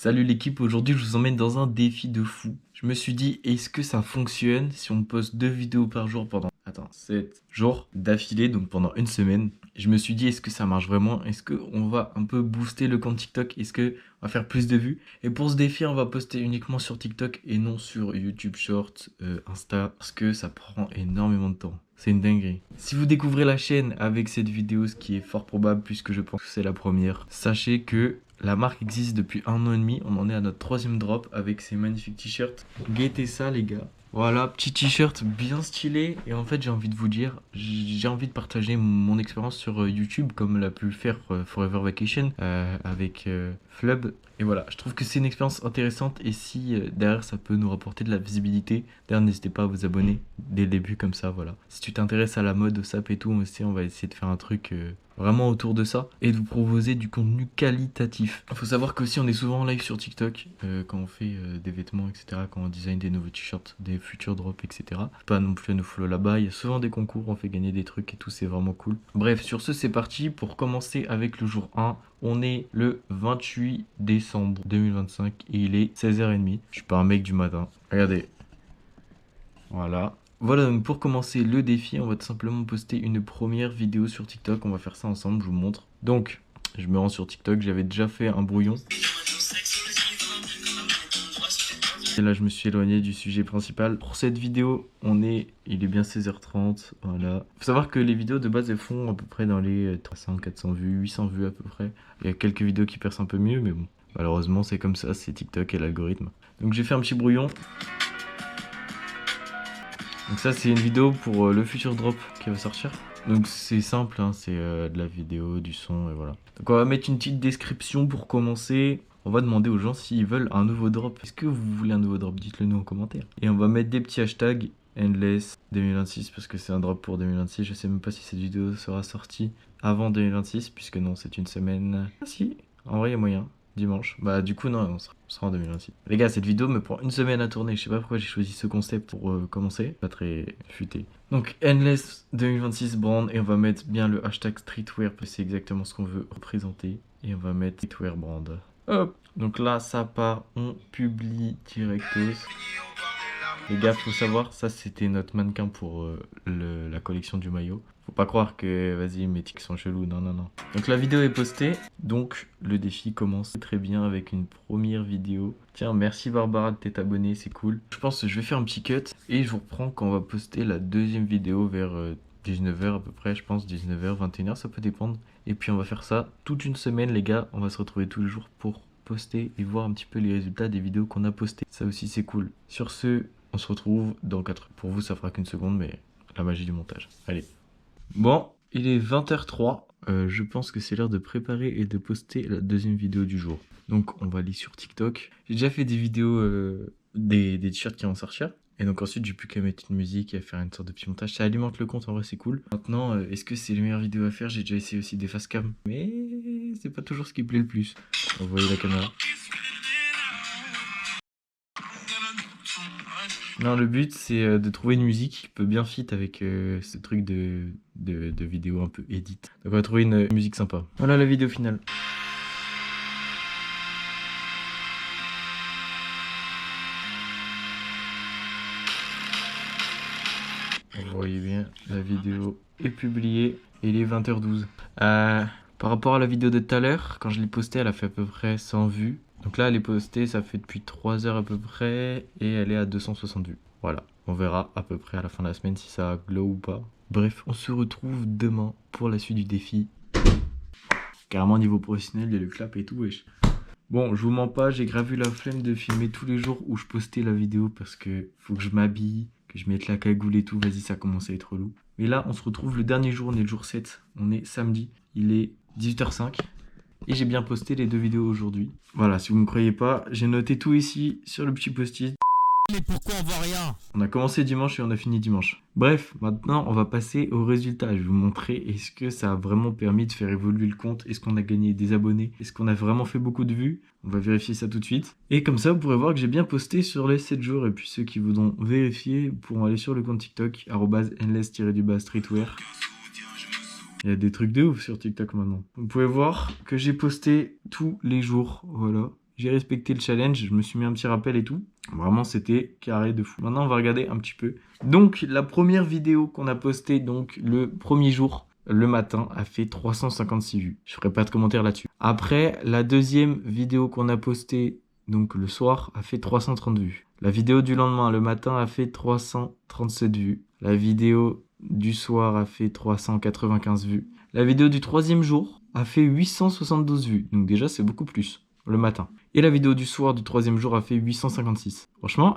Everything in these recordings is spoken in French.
Salut l'équipe, aujourd'hui je vous emmène dans un défi de fou. Je me suis dit, est-ce que ça fonctionne si on poste 2 vidéos par jour pendant 7 jours d'affilée, donc pendant une semaine. Je me suis dit, est-ce que ça marche vraiment? Est-ce qu'on va un peu booster le compte TikTok? Est-ce qu'on va faire plus de vues? Et pour ce défi, on va poster uniquement sur TikTok et non sur YouTube Short, Insta, parce que ça prend énormément de temps. C'est une dinguerie. Si vous découvrez la chaîne avec cette vidéo, ce qui est fort probable puisque je pense que c'est la première, sachez que la marque existe depuis 1 an et demi. On en est à notre 3e drop avec ces magnifiques t-shirts. Guettez ça les gars. Voilà, petit t-shirt bien stylé. Et en fait, j'ai envie de vous dire, j'ai envie de partager mon expérience sur YouTube comme l'a pu le faire Forever Vacation avec Flub. Et voilà, je trouve que c'est une expérience intéressante. Et si derrière ça peut nous rapporter de la visibilité, d'ailleurs n'hésitez pas à vous abonner dès le début comme ça, voilà. Si tu t'intéresses à la mode, au sap et tout, on va essayer de faire un truc vraiment autour de ça et de vous proposer du contenu qualitatif. Il faut savoir qu'aussi on est souvent en live sur TikTok quand on fait des vêtements, etc. Quand on design des nouveaux t-shirts, des futurs drops, etc. Pas non plus à nous follow là-bas. Il y a souvent des concours, on fait gagner des trucs et tout, c'est vraiment cool. Bref, sur ce, c'est parti pour commencer avec le jour 1. On est le 28 décembre 2025 et il est 16h30. Je suis pas un mec du matin. Regardez. Voilà. Voilà, donc pour commencer le défi, on va tout simplement poster une première vidéo sur TikTok. On va faire ça ensemble, je vous montre. Donc, je me rends sur TikTok, j'avais déjà fait un brouillon. Et là, je me suis éloigné du sujet principal. Pour cette vidéo, il est bien 16h30, voilà. Faut savoir que les vidéos de base, elles font à peu près dans les 300, 400 vues, 800 vues à peu près. Il y a quelques vidéos qui percent un peu mieux, mais bon. Malheureusement, c'est comme ça, c'est TikTok et l'algorithme. Donc j'ai fait un petit brouillon. Donc ça, c'est une vidéo pour le futur drop qui va sortir. Donc c'est simple, hein, c'est de la vidéo, du son, et voilà. Donc on va mettre une petite description pour commencer. On va demander aux gens s'ils veulent un nouveau drop. Est-ce que vous voulez un nouveau drop? Dites-le nous en commentaire. Et on va mettre des petits hashtags Endless 2026 parce que c'est un drop pour 2026. Je sais même pas si cette vidéo sera sortie avant 2026 puisque non, c'est une semaine. Ah si, en vrai il y a moyen. Dimanche. Bah du coup non, on sera en 2026. Les gars, cette vidéo me prend une semaine à tourner. Je sais pas pourquoi j'ai choisi ce concept pour commencer. Pas très futé. Donc Endless 2026 brand et on va mettre bien le hashtag streetwear parce que c'est exactement ce qu'on veut représenter. Et on va mettre streetwear brand. Hop. Donc là ça part, on publie directos. Les gars, faut savoir, ça c'était notre mannequin pour la collection du maillot. Faut pas croire que, vas-y, mes tics sont chelous, non, non, non. Donc la vidéo est postée, donc le défi commence très bien avec une première vidéo. Tiens, merci Barbara de t'être abonnée, c'est cool. Je pense que je vais faire un petit cut et je vous reprends quand on va poster la deuxième vidéo vers 19h à peu près, je pense, 19h, 21h, ça peut dépendre. Et puis on va faire ça toute une semaine, les gars. On va se retrouver tous les jours pour poster et voir un petit peu les résultats des vidéos qu'on a postées. Ça aussi, c'est cool. Sur ce, on se retrouve dans 4. Pour vous, ça fera qu'une seconde, mais la magie du montage. Allez. Bon, il est 20h03. Je pense que c'est l'heure de préparer et de poster la deuxième vidéo du jour. Donc, on va aller sur TikTok. J'ai déjà fait des vidéos, des t-shirts qui vont sortir. Et donc ensuite, j'ai plus qu'à mettre une musique et à faire une sorte de petit montage. Ça alimente le compte, en vrai, c'est cool. Maintenant, est-ce que c'est les meilleures vidéos à faire? J'ai déjà essayé aussi des face cam. Mais c'est pas toujours ce qui plaît le plus. On voit la caméra. Non, le but c'est de trouver une musique qui peut bien fit avec ce truc de vidéo un peu edit. Donc on va trouver une musique sympa. Voilà la vidéo finale. Vous voyez bien, la vidéo est publiée et il est 20h12. Par rapport à la vidéo de tout à l'heure, quand je l'ai postée, elle a fait à peu près 100 vues. Donc là, elle est postée, ça fait depuis 3 heures à peu près, et elle est à 260 vues. Voilà, on verra à peu près à la fin de la semaine si ça glow ou pas. Bref, on se retrouve demain pour la suite du défi. Carrément, niveau professionnel, il y a le clap et tout, wesh. Bon, je vous mens pas, j'ai grave eu la flemme de filmer tous les jours où je postais la vidéo parce que faut que je m'habille, que je mette la cagoule et tout, vas-y, ça commence à être relou. Mais là, on se retrouve le dernier jour, on est le jour 7, on est samedi, il est 18h05. Et j'ai bien posté les 2 vidéos aujourd'hui. Voilà, si vous ne me croyez pas, j'ai noté tout ici sur le petit post-it. Mais pourquoi on voit rien? On a commencé dimanche et on a fini dimanche. Bref, maintenant on va passer aux résultats. Je vais vous montrer est-ce que ça a vraiment permis de faire évoluer le compte. Est-ce qu'on a gagné des abonnés? Est-ce qu'on a vraiment fait beaucoup de vues? On va vérifier ça tout de suite. Et comme ça, vous pourrez voir que j'ai bien posté sur les 7 jours. Et puis ceux qui voudront vérifier pourront aller sur le compte TikTok, @endless-streetwear. Il y a des trucs de ouf sur TikTok maintenant. Vous pouvez voir que j'ai posté tous les jours, voilà. j'ai respecté le challenge, je me suis mis un petit rappel et tout. Vraiment, c'était carré de fou. Maintenant, on va regarder un petit peu. Donc, la première vidéo qu'on a postée, donc le premier jour, le matin, a fait 356 vues. Je ferai pas de commentaires là-dessus. Après, la deuxième vidéo qu'on a postée, donc le soir, a fait 330 vues. La vidéo du lendemain, le matin, a fait 337 vues. La vidéo du soir a fait 395 vues. La vidéo du troisième jour a fait 872 vues. Donc déjà, c'est beaucoup plus le matin. Et la vidéo du soir du troisième jour a fait 856. Franchement,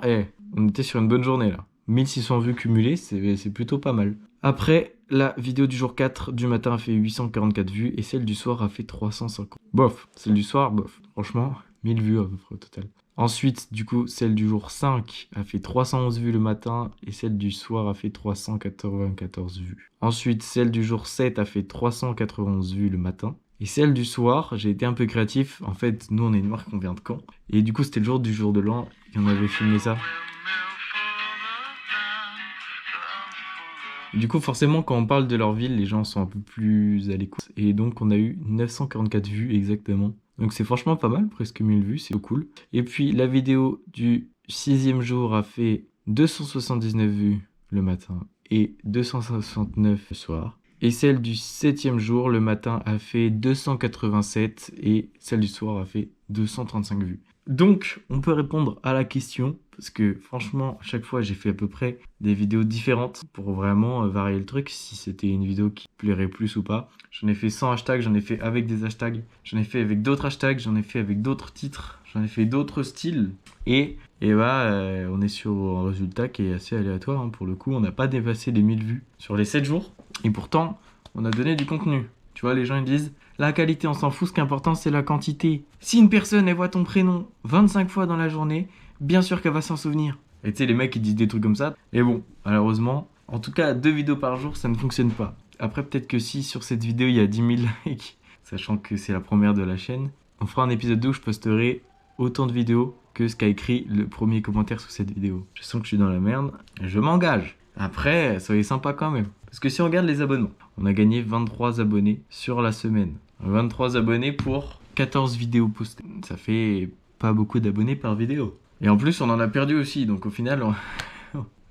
on était sur une bonne journée là. 1600 vues cumulées, c'est plutôt pas mal. Après, la vidéo du jour 4 du matin a fait 844 vues et celle du soir a fait 350. Bof, celle du soir, bof. Franchement, 1000 vues à peu près au total. Ensuite, du coup, celle du jour 5 a fait 311 vues le matin et celle du soir a fait 394 vues. Ensuite, celle du jour 7 a fait 391 vues le matin. Et celle du soir, j'ai été un peu créatif. En fait, nous, on est une marque, on vient de Caen. Et du coup, c'était le jour du jour de l'an et on avait filmé ça. Du coup, forcément, quand on parle de leur ville, les gens sont un peu plus à l'écoute. Et donc, on a eu 944 vues exactement. Donc, c'est franchement pas mal, presque 1000 vues, c'est cool. Et puis, la vidéo du 6e jour a fait 279 vues le matin et 269 le soir. Et celle du 7e jour, le matin, a fait 287 et celle du soir a fait 235 vues. Donc, on peut répondre à la question, parce que franchement, à chaque fois, j'ai fait à peu près des vidéos différentes pour vraiment varier le truc, si c'était une vidéo qui plairait plus ou pas. J'en ai fait sans hashtag, j'en ai fait avec des hashtags, j'en ai fait avec d'autres hashtags, j'en ai fait avec d'autres titres, j'en ai fait d'autres styles. Et on est sur un résultat qui est assez aléatoire, hein. Pour le coup, on n'a pas dépassé les 1000 vues sur les 7 jours. Et pourtant, on a donné du contenu. Tu vois, les gens ils disent, la qualité on s'en fout, ce qui est important c'est la quantité. Si une personne elle voit ton prénom 25 fois dans la journée, bien sûr qu'elle va s'en souvenir. Et tu sais, les mecs ils disent des trucs comme ça. Et bon, malheureusement, en tout cas 2 vidéos par jour ça ne fonctionne pas. Après peut-être que si sur cette vidéo il y a 10 000 likes, sachant que c'est la première de la chaîne, on fera un épisode 2 où je posterai autant de vidéos que ce qu'a écrit le premier commentaire sous cette vidéo. Je sens que je suis dans la merde, je m'engage. Après, soyez sympa quand même. Parce que si on regarde les abonnements, on a gagné 23 abonnés sur la semaine. 23 abonnés pour 14 vidéos postées. Ça fait pas beaucoup d'abonnés par vidéo. Et en plus, on en a perdu aussi. Donc au final,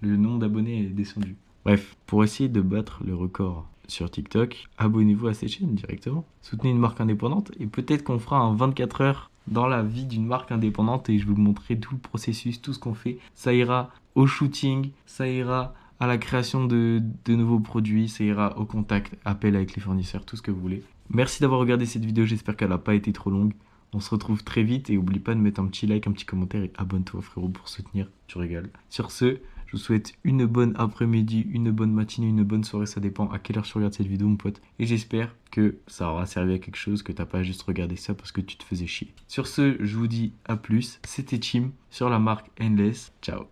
le nombre d'abonnés est descendu. Bref, pour essayer de battre le record sur TikTok, abonnez-vous à cette chaîne directement. Soutenez une marque indépendante et peut-être qu'on fera un 24 heures dans la vie d'une marque indépendante et je vais vous montrer tout le processus, tout ce qu'on fait. Ça ira au shooting, ça ira à la création de nouveaux produits, ça ira au contact, appel avec les fournisseurs, tout ce que vous voulez. Merci d'avoir regardé cette vidéo, j'espère qu'elle n'a pas été trop longue. On se retrouve très vite et n'oublie pas de mettre un petit like, un petit commentaire et abonne-toi frérot pour soutenir, tu régales. Sur ce, je vous souhaite une bonne après-midi, une bonne matinée, une bonne soirée, ça dépend à quelle heure tu regardes cette vidéo mon pote. Et j'espère que ça aura servi à quelque chose, que t'as pas juste regardé ça parce que tu te faisais chier. Sur ce, je vous dis à plus, c'était Chim sur la marque Endless, ciao.